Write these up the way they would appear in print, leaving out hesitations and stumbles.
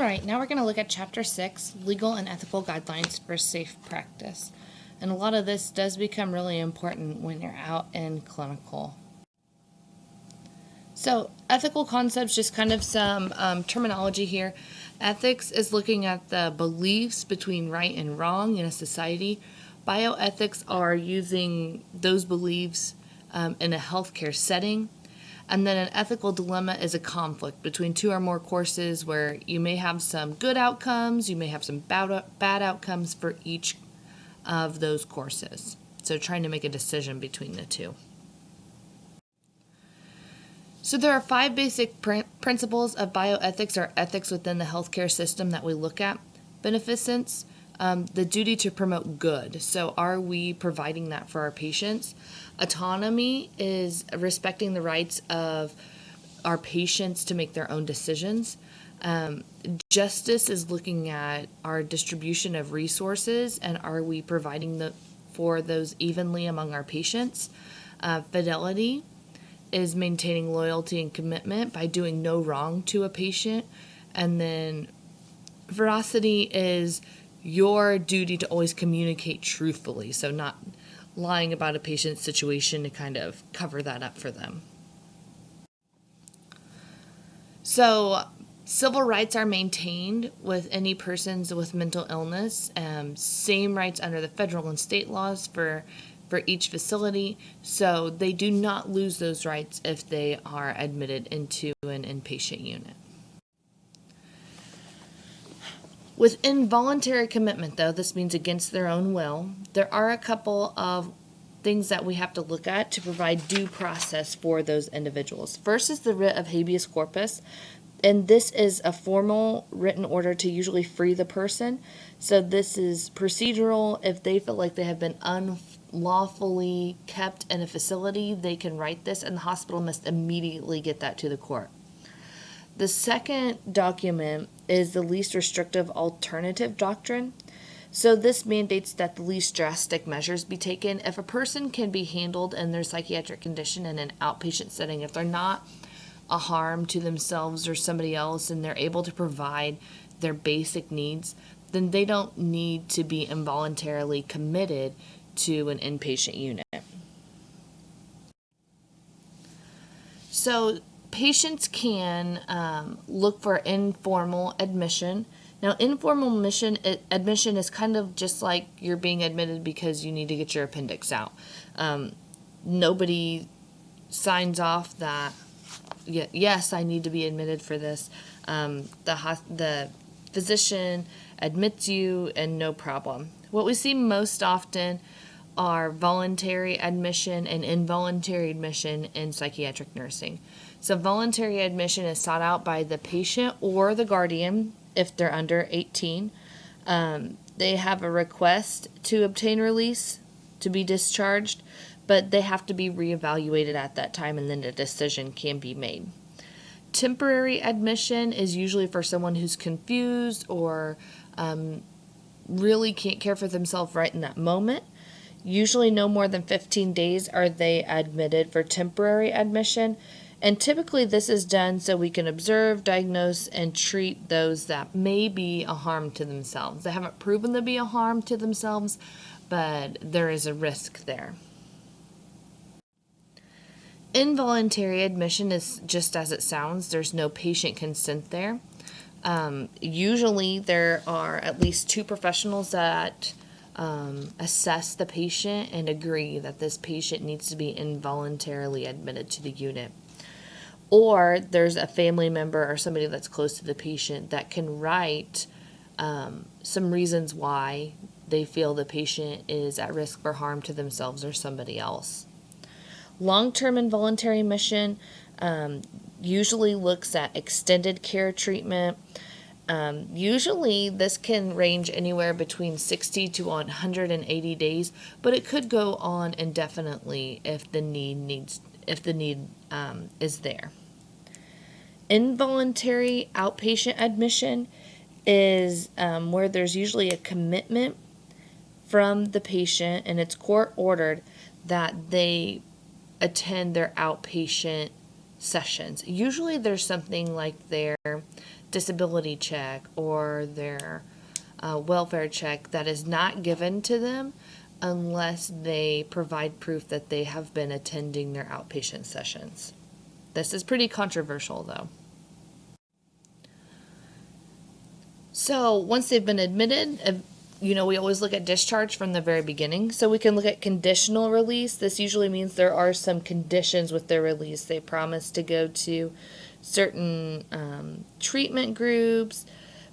Alright, now we're going to look at Chapter 6, Legal and Ethical Guidelines for Safe Practice. And a lot of this does become really important when you're out in clinical. So, ethical concepts, just kind of some terminology here. Ethics is looking at the beliefs between right and wrong in a society. Bioethics are using those beliefs in a healthcare setting. And then an ethical dilemma is a conflict between two or more courses where you may have some good outcomes, you may have some bad outcomes for each of those courses. So trying to make a decision between the two. So there are 5 basic principles of bioethics or ethics within the healthcare system that we look at. Beneficence, the duty to promote good. So are we providing that for our patients? Autonomy is respecting the rights of our patients to make their own decisions. Justice is looking at our distribution of resources and are we providing for those evenly among our patients. Fidelity is maintaining loyalty and commitment by doing no wrong to a patient. And then veracity is your duty to always communicate truthfully, so not lying about a patient's situation to kind of cover that up for them. So civil rights are maintained with any persons with mental illness, same rights under the federal and state laws for each facility, so they do not lose those rights if they are admitted into an inpatient unit. With involuntary commitment, though, this means against their own will, there are a couple of things that we have to look at to provide due process for those individuals. First is the writ of habeas corpus, and this is a formal written order to usually free the person. So this is procedural. If they feel like they have been unlawfully kept in a facility, they can write this, and the hospital must immediately get that to the court. The second document is the least restrictive alternative doctrine. So this mandates that the least drastic measures be taken. If a person can be handled in their psychiatric condition in an outpatient setting, if they're not a harm to themselves or somebody else and they're able to provide their basic needs, then they don't need to be involuntarily committed to an inpatient unit. So patients can look for informal admission. Now, informal admission is kind of just like you're being admitted because you need to get your appendix out. Nobody signs off that, yes, I need to be admitted for this. The physician admits you and no problem. What we see most often are voluntary admission and involuntary admission in psychiatric nursing. So voluntary admission is sought out by the patient or the guardian if they're under 18. They have a request to obtain release, to be discharged, but they have to be reevaluated at that time and then a decision can be made. Temporary admission is usually for someone who's confused or really can't care for themselves right in that moment. Usually no more than 15 days are they admitted for temporary admission. And typically this is done so we can observe, diagnose, and treat those that may be a harm to themselves. They haven't proven to be a harm to themselves, but there is a risk there. Involuntary admission is just as it sounds. There's no patient consent there. Usually there are at least 2 professionals that assess the patient and agree that this patient needs to be involuntarily admitted to the unit. Or there's a family member or somebody that's close to the patient that can write some reasons why they feel the patient is at risk for harm to themselves or somebody else. Long-term involuntary admission usually looks at extended care treatment. Usually this can range anywhere between 60 to 180 days, but it could go on indefinitely if the need is there. Involuntary outpatient admission is where there's usually a commitment from the patient and it's court ordered that they attend their outpatient sessions. Usually there's something like their disability check or their welfare check that is not given to them unless they provide proof that they have been attending their outpatient sessions. This is pretty controversial, though. So once they've been admitted, we always look at discharge from the very beginning. So we can look at conditional release. This usually means there are some conditions with their release. They promise to go to certain treatment groups,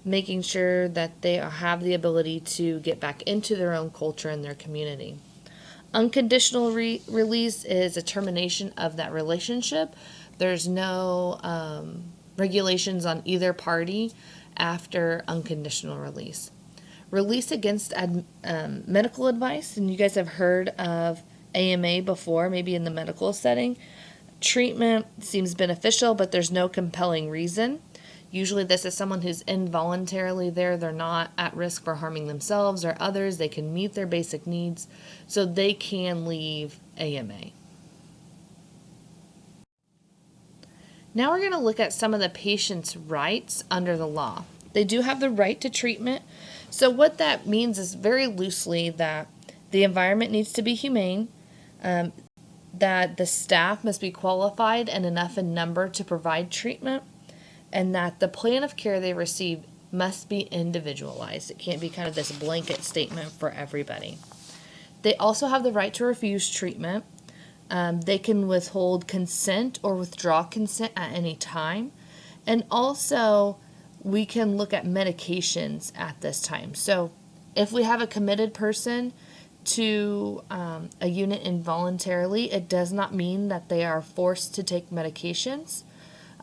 making sure that they have the ability to get back into their own culture and their community. Unconditional release is a termination of that relationship. There's no regulations on either party after unconditional release. Release against medical advice, and you guys have heard of AMA before, maybe in the medical setting. Treatment seems beneficial, but there's no compelling reason. Usually this is someone who's involuntarily there. They're not at risk for harming themselves or others. They can meet their basic needs, so they can leave AMA. Now we're going to look at some of the patient's rights under the law. They do have the right to treatment. So what that means is very loosely that the environment needs to be humane, that the staff must be qualified and enough in number to provide treatment, and that the plan of care they receive must be individualized. It can't be kind of this blanket statement for everybody. They also have the right to refuse treatment. They can withhold consent or withdraw consent at any time. And also, we can look at medications at this time. So if we have a committed person to a unit involuntarily, it does not mean that they are forced to take medications.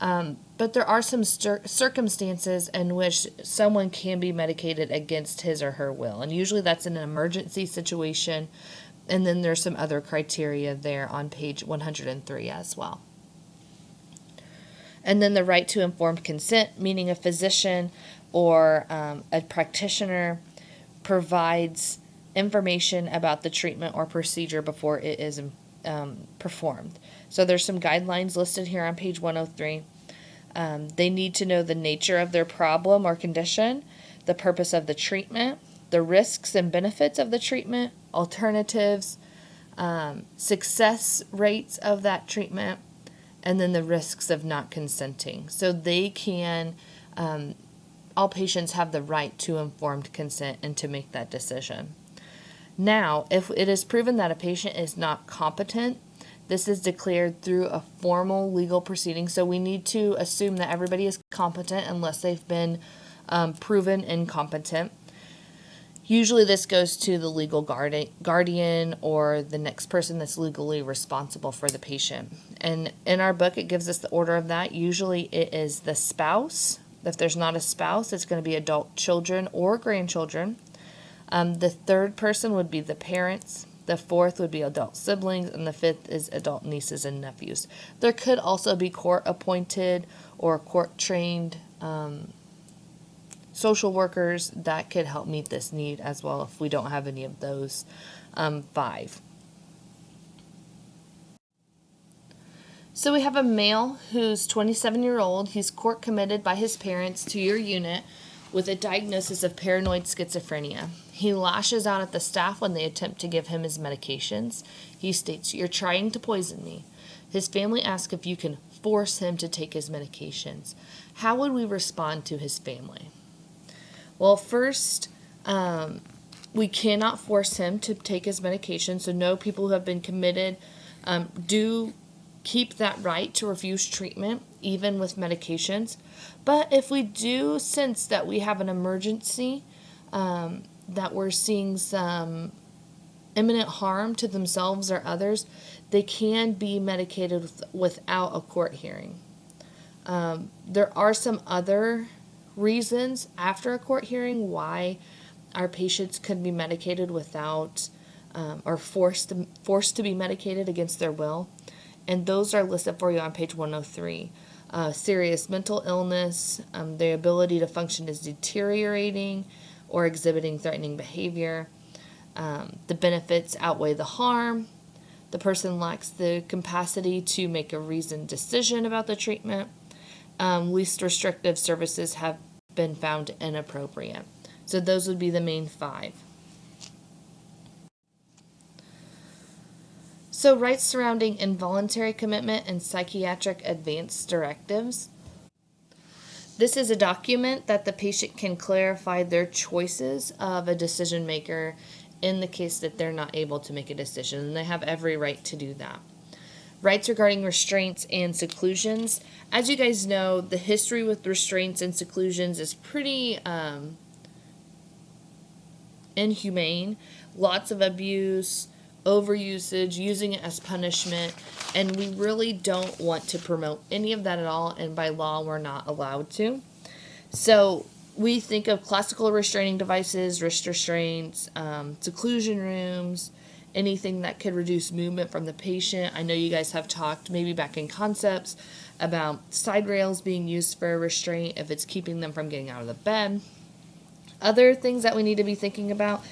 But there are some circumstances in which someone can be medicated against his or her will. And usually that's in an emergency situation. And then there's some other criteria there on page 103 as well. And then the right to informed consent, meaning a physician or a practitioner provides information about the treatment or procedure before it is performed. So there's some guidelines listed here on page 103. They need to know the nature of their problem or condition, the purpose of the treatment, the risks and benefits of the treatment, alternatives, success rates of that treatment, and then the risks of not consenting. So they can, all patients have the right to informed consent and to make that decision. Now, if it is proven that a patient is not competent, this is declared through a formal legal proceeding. So we need to assume that everybody is competent unless they've been proven incompetent. Usually this goes to the legal guardian or the next person that's legally responsible for the patient. And in our book, it gives us the order of that. Usually it is the spouse. If there's not a spouse, it's going to be adult children or grandchildren. The third person would be the parents. The fourth would be adult siblings. And the fifth is adult nieces and nephews. There could also be court-appointed or court-trained social workers that could help meet this need as well if we don't have any of those five. So we have a male who's 27-year-old. He's court committed by his parents to your unit with a diagnosis of paranoid schizophrenia. He lashes out at the staff when they attempt to give him his medications. He states, "You're trying to poison me." His family asks if you can force him to take his medications. How would we respond to his family? Well, first, we cannot force him to take his medication. So no, people who have been committed do keep that right to refuse treatment, even with medications. But if we do sense that we have an emergency, that we're seeing some imminent harm to themselves or others, they can be medicated without a court hearing. There are some other reasons after a court hearing why our patients could be medicated without or forced to be medicated against their will, and those are listed for you on page 103. Serious mental illness, their ability to function is deteriorating or exhibiting threatening behavior, the benefits outweigh the harm, the person lacks the capacity to make a reasoned decision about the treatment, least restrictive services have been found inappropriate. So those would be the main 5. So rights surrounding involuntary commitment and psychiatric advance directives. This is a document that the patient can clarify their choices of a decision maker in the case that they're not able to make a decision, and they have every right to do that. Rights regarding restraints and seclusions. As you guys know, the history with restraints and seclusions is pretty inhumane. Lots of abuse, overusage, using it as punishment, and we really don't want to promote any of that at all, and by law we're not allowed to. So we think of classical restraining devices, wrist restraints, seclusion rooms, anything that could reduce movement from the patient. I know you guys have talked maybe back in concepts about side rails being used for a restraint if it's keeping them from getting out of the bed. Other things that we need to be thinking about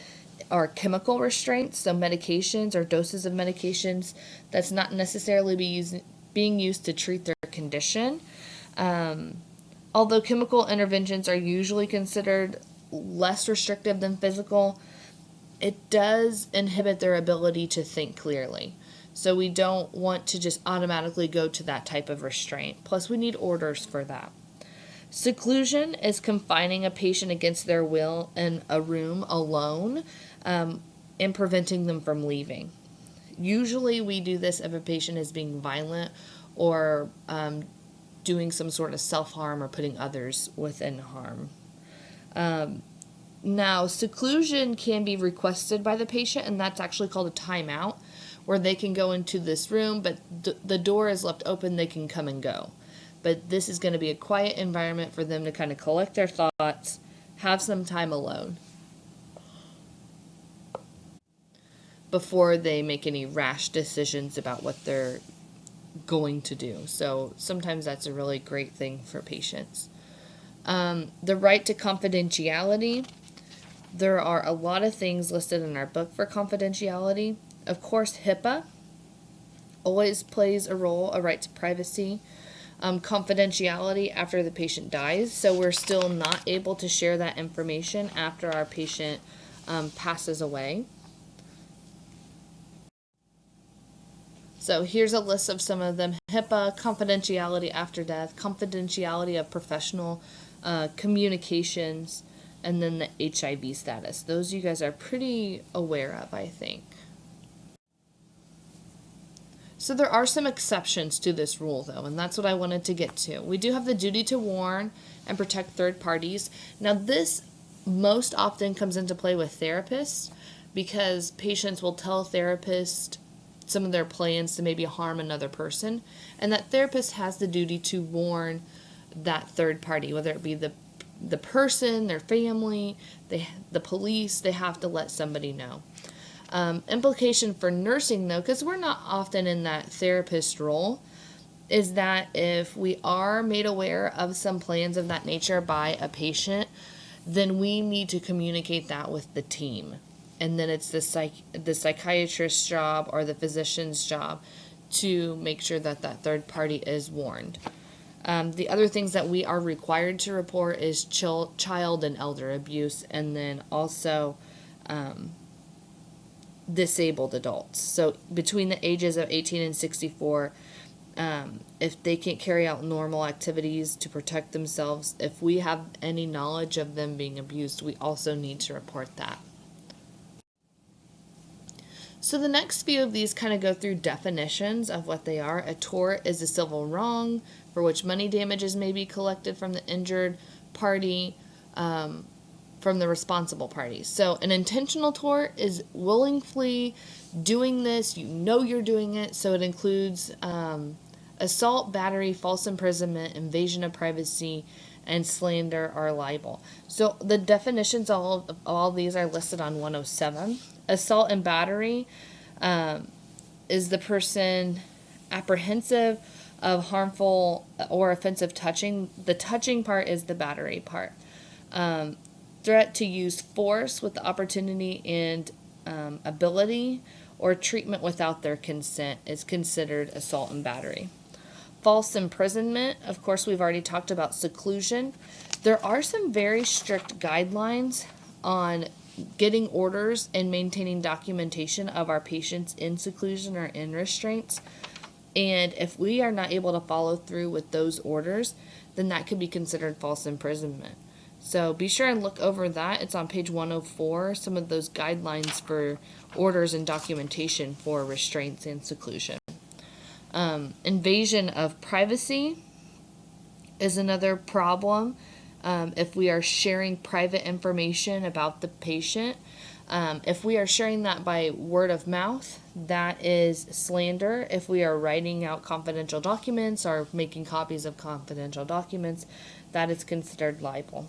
are chemical restraints, so medications or doses of medications that's not necessarily being used to treat their condition. Although chemical interventions are usually considered less restrictive than physical, it does inhibit their ability to think clearly. So we don't want to just automatically go to that type of restraint. Plus, we need orders for that. Seclusion is confining a patient against their will in a room alone, and preventing them from leaving. Usually we do this if a patient is being violent or doing some sort of self-harm or putting others within harm. Now, seclusion can be requested by the patient, and that's actually called a timeout, where they can go into this room, but the door is left open, they can come and go. But this is going to be a quiet environment for them to kind of collect their thoughts, have some time alone before they make any rash decisions about what they're going to do. So sometimes that's a really great thing for patients. The right to confidentiality. There are a lot of things listed in our book for confidentiality. Of course, HIPAA always plays a role, a right to privacy. Confidentiality after the patient dies, so we're still not able to share that information after our patient passes away. So here's a list of some of them. HIPAA, confidentiality after death, confidentiality of professional communications, and then the HIV status. Those you guys are pretty aware of, I think. So there are some exceptions to this rule, though, and that's what I wanted to get to. We do have the duty to warn and protect third parties. Now, this most often comes into play with therapists because patients will tell therapists some of their plans to maybe harm another person, and that therapist has the duty to warn that third party, whether it be the person, their family, the police. They have to let somebody know. Implication for nursing, though, because we're not often in that therapist role, is that if we are made aware of some plans of that nature by a patient, then we need to communicate that with the team. And then it's the psychiatrist's job or the physician's job to make sure that that third party is warned. The other things that we are required to report is child and elder abuse, and then also disabled adults. So between the ages of 18 and 64, if they can't carry out normal activities to protect themselves, if we have any knowledge of them being abused, we also need to report that. So the next few of these kind of go through definitions of what they are. A tort is a civil wrong for which money damages may be collected from the injured party, from the responsible party. So an intentional tort is willingly doing this, you know you're doing it, so it includes assault, battery, false imprisonment, invasion of privacy, and slander or libel. So the definitions of all these are listed on 107. Assault and battery is the person apprehensive of harmful or offensive touching. The touching part is the battery part. Threat to use force with the opportunity and ability or treatment without their consent is considered assault and battery. False imprisonment, of course, we've already talked about seclusion. There are some very strict guidelines on getting orders and maintaining documentation of our patients in seclusion or in restraints. And if we are not able to follow through with those orders, then that could be considered false imprisonment. So be sure and look over that. It's on page 104, some of those guidelines for orders and documentation for restraints and seclusion. Invasion of privacy is another problem. If we are sharing private information about the patient, if we are sharing that by word of mouth, that is slander. If we are writing out confidential documents or making copies of confidential documents, that is considered libel.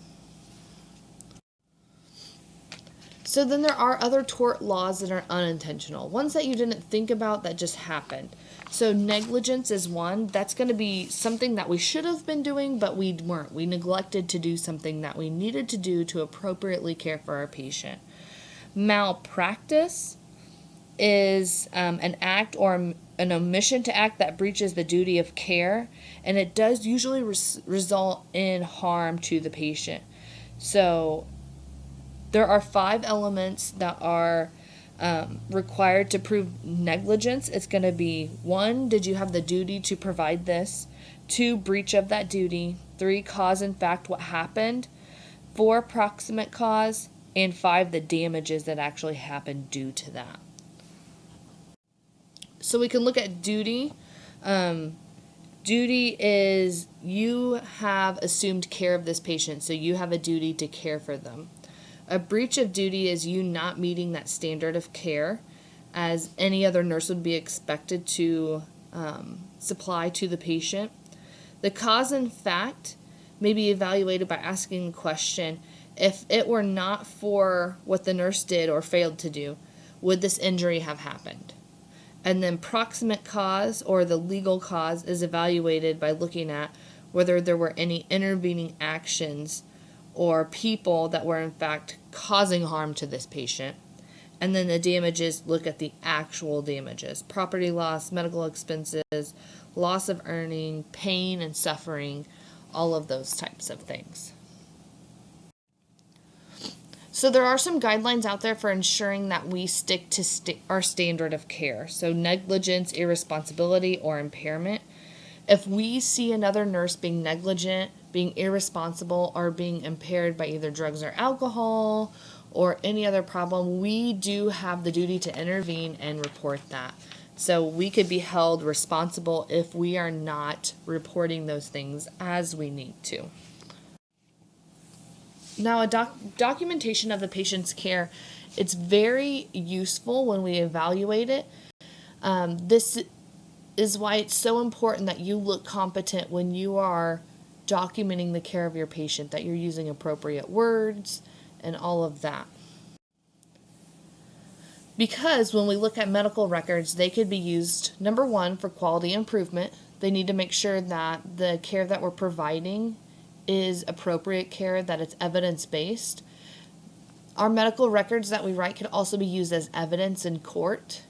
So then there are other tort laws that are unintentional, ones that you didn't think about that just happened. So negligence is one. That's going to be something that we should have been doing, but we weren't. We neglected to do something that we needed to do to appropriately care for our patient. Malpractice is an act or an omission to act that breaches the duty of care, and it does usually result in harm to the patient. So there are 5 elements that are required to prove negligence. It's going to be 1, did you have the duty to provide this? 2, breach of that duty. 3, cause and fact, what happened? 4, proximate cause. And 5, the damages that actually happened due to that. So we can look at duty. Duty is you have assumed care of this patient, so you have a duty to care for them. A breach of duty is you not meeting that standard of care as any other nurse would be expected to supply to the patient. The cause and fact may be evaluated by asking the question, if it were not for what the nurse did or failed to do, would this injury have happened? And then proximate cause, or the legal cause, is evaluated by looking at whether there were any intervening actions or people that were in fact causing harm to this patient. And then the damages, look at the actual damages: property loss, medical expenses, loss of earning, pain and suffering, all of those types of things. So there are some guidelines out there for ensuring that we stick to our standard of care. So negligence, irresponsibility, or impairment. If we see another nurse being negligent, being irresponsible, or being impaired by either drugs or alcohol or any other problem, we do have the duty to intervene and report that. So we could be held responsible if we are not reporting those things as we need to. Now, a documentation of the patient's care, it's very useful when we evaluate it. This is why it's so important that you look competent when you are documenting the care of your patient, that you're using appropriate words and all of that. Because when we look at medical records, they could be used, number 1, for quality improvement. They need to make sure that the care that we're providing is appropriate care, that it's evidence-based. Our medical records that we write could also be used as evidence in court.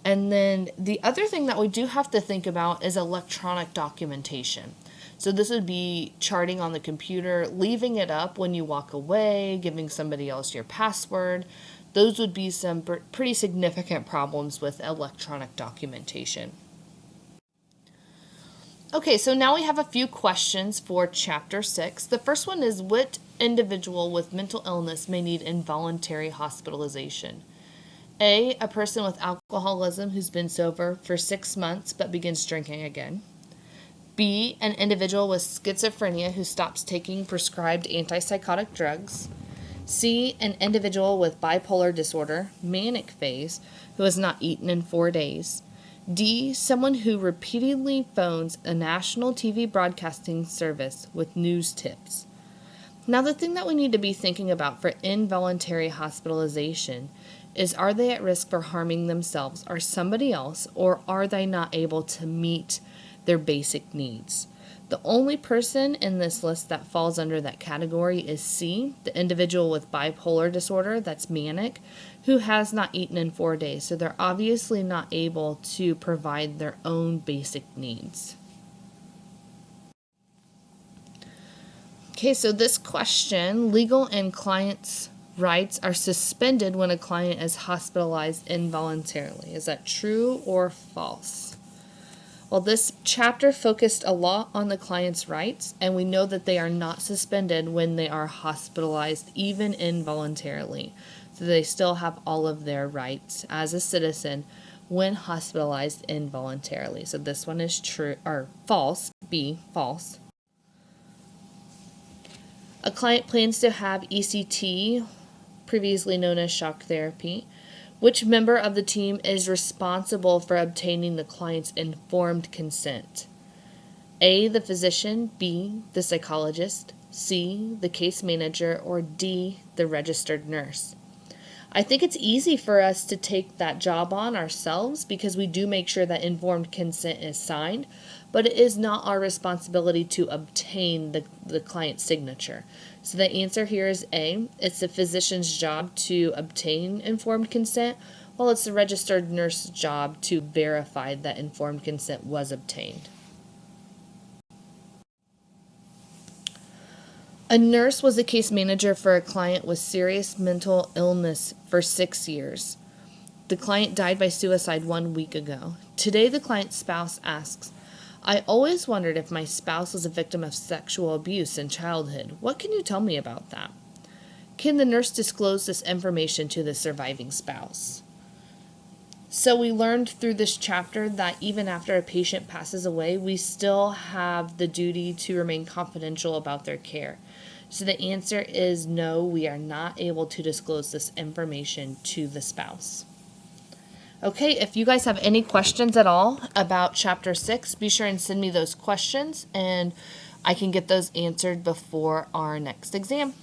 And then the other thing that we do have to think about is electronic documentation. So this would be charting on the computer, leaving it up when you walk away, giving somebody else your password. Those would be some pretty significant problems with electronic documentation. Okay, so now we have a few questions for Chapter 6. The first one is, what individual with mental illness may need involuntary hospitalization? A person with alcoholism who's been sober for 6 months but begins drinking again. B, an individual with schizophrenia who stops taking prescribed antipsychotic drugs. C, an individual with bipolar disorder, manic phase, who has not eaten in 4 days. D, someone who repeatedly phones a national TV broadcasting service with news tips. Now, the thing that we need to be thinking about for involuntary hospitalization is, are they at risk for harming themselves or somebody else, or are they not able to meet their basic needs? The only person in this list that falls under that category is C, the individual with bipolar disorder, that's manic, who has not eaten in 4 days. So they're obviously not able to provide their own basic needs. Okay, so this question, legal and client's rights are suspended when a client is hospitalized involuntarily. Is that true or false? Well, this chapter focused a lot on the client's rights, and we know that they are not suspended when they are hospitalized, even involuntarily. So they still have all of their rights as a citizen when hospitalized involuntarily. So this one is true or false. B, false. A client plans to have ECT, previously known as shock therapy. Which member of the team is responsible for obtaining the client's informed consent? A, the physician, B, the psychologist, C, the case manager, or D, the registered nurse. I think it's easy for us to take that job on ourselves because we do make sure that informed consent is signed, but it is not our responsibility to obtain the client's signature. So the answer here is A. It's the physician's job to obtain informed consent, while it's the registered nurse's job to verify that informed consent was obtained. A nurse was a case manager for a client with serious mental illness for 6 years. The client died by suicide 1 week ago. Today, the client's spouse asks, I always wondered if my spouse was a victim of sexual abuse in childhood. What can you tell me about that? Can the nurse disclose this information to the surviving spouse? So we learned through this chapter that even after a patient passes away, we still have the duty to remain confidential about their care. So the answer is no, we are not able to disclose this information to the spouse. Okay, if you guys have any questions at all about Chapter 6, be sure and send me those questions and I can get those answered before our next exam.